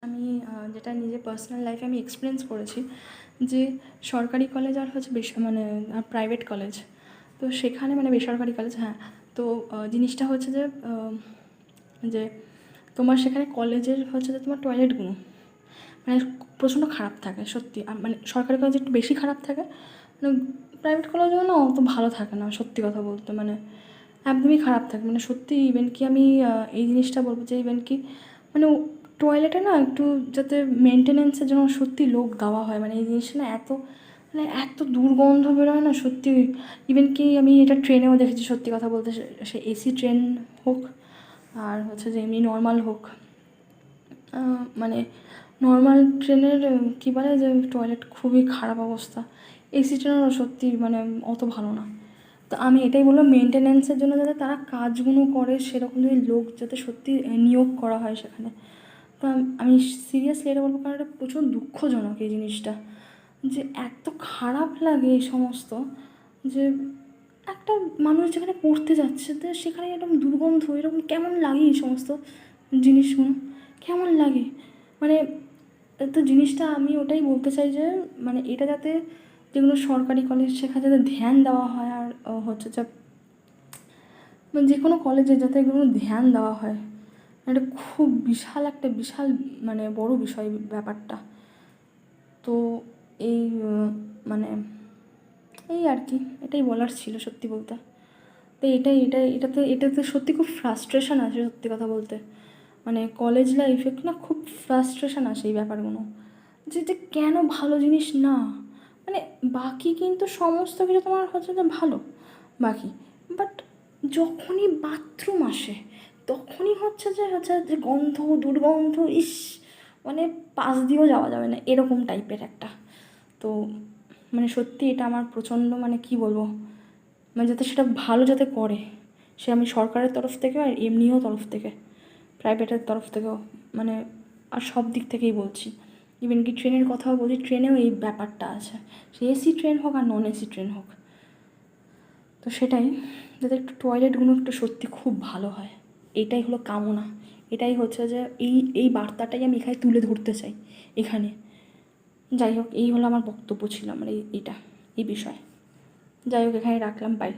আমি যেটা নিজের পার্সোনাল লাইফে আমি এক্সপিরিয়েন্স করেছি যে সরকারি কলেজ আর হচ্ছে মানে প্রাইভেট কলেজ, তো সেখানে মানে বেসরকারি কলেজ, হ্যাঁ। তো জিনিসটা হচ্ছে যে যে তোমার সেখানে কলেজের হচ্ছে যে তোমার টয়লেটগুলো মানে প্রচণ্ড খারাপ থাকে সত্যি। মানে সরকারি কলেজ একটু বেশি খারাপ থাকে, মানে প্রাইভেট কলেজেও না অত ভালো থাকে না সত্যি কথা বলতে, মানে একদমই খারাপ থাকে। মানে সত্যি ইভেন কি আমি এই জিনিসটা বলবো যে ইভেন কি মানে টয়লেটে না একটু যাতে মেনটেনেন্সের জন্য সত্যি লোক দেওয়া হয়, মানে এই জিনিসটা না এত দুর্গন্ধ বেরোয় না সত্যি। ইভেন কি আমি এটা ট্রেনেও দেখেছি সত্যি কথা বলতে, সে এসি ট্রেন হোক আর হচ্ছে যে এমনি নর্মাল হোক, মানে নর্মাল ট্রেনের কী বলে যে টয়লেট খুবই খারাপ অবস্থা, এসি ট্রেনেরও সত্যি মানে অত ভালো না। তো আমি এটাই বললাম মেনটেন্যান্সের জন্য যাতে তারা কাজগুলো করে সেরকম যদি লোক যাতে সত্যি নিয়োগ করা হয় সেখানে। তো আমি সিরিয়াসলি এটা বলবো, কারণ এটা প্রচুর দুঃখজনক এই জিনিসটা, যে এত খারাপ লাগে এই সমস্ত, যে একটা মানুষ যেখানে পড়তে যাচ্ছে তো সেখানে এরকম দুর্গন্ধ এরকম কেমন লাগে, এই সমস্ত জিনিসগুলো কেমন লাগে মানে। তো জিনিসটা আমি ওটাই বলতে চাই যে মানে এটা যাতে যেগুলো সরকারি কলেজ সেখানে যাতে ধ্যান দেওয়া হয়, আর হচ্ছে যে মানে যে কোনো কলেজে যাতে এগুলো ধ্যান দেওয়া হয়, এটা খুব বিশাল মানে বড় বিষয় ব্যাপারটা। তো এই মানে এই আর কি এটাই বলার ছিল সত্যি বলতে। তো এটাতে সত্যি খুব ফ্রাস্ট্রেশন আছে সত্যি কথা বলতে, মানে কলেজ লাইফে না খুব ফ্রাস্ট্রেশন আসে এই ব্যাপারগুলো, যে কেন ভালো জিনিস না, মানে বাকি কিন্তু সমস্ত কিছু তোমার হচ্ছে যে ভালো বাকি, বাট যখনই বাথরুম আসে তখনই হচ্ছে যে গন্ধ দুর্গন্ধ, ইস মানে পাশ দিয়েও যাওয়া যাবে না এরকম টাইপের একটা। তো মানে সত্যি এটা আমার প্রচণ্ড মানে কী বলবো, মানে যাতে সেটা ভালো যাতে করে, সে আমি সরকারের তরফ থেকে আর এমনিও তরফ থেকে প্রাইভেটের তরফ থেকেও, মানে আর সব দিক থেকেই বলছি। ইভেন কি ট্রেনের কথাও বলছি, ট্রেনেও এই ব্যাপারটা আছে, সে এসি ট্রেন হোক আর নন এসি ট্রেন হোক। তো সেটাই যাতে একটু টয়লেটগুলো একটু সত্যি খুব ভালো হয়, এইটাই হলো কামনা। এটাই হচ্ছে যে এই বার্তাটাই আমি এখানে তুলে ধরতে চাই এখানে। যাই হোক, এই হলো আমার বক্তব্য ছিল আমার এইটা এই বিষয়ে। যাই হোক, এখানে রাখলাম, বাই।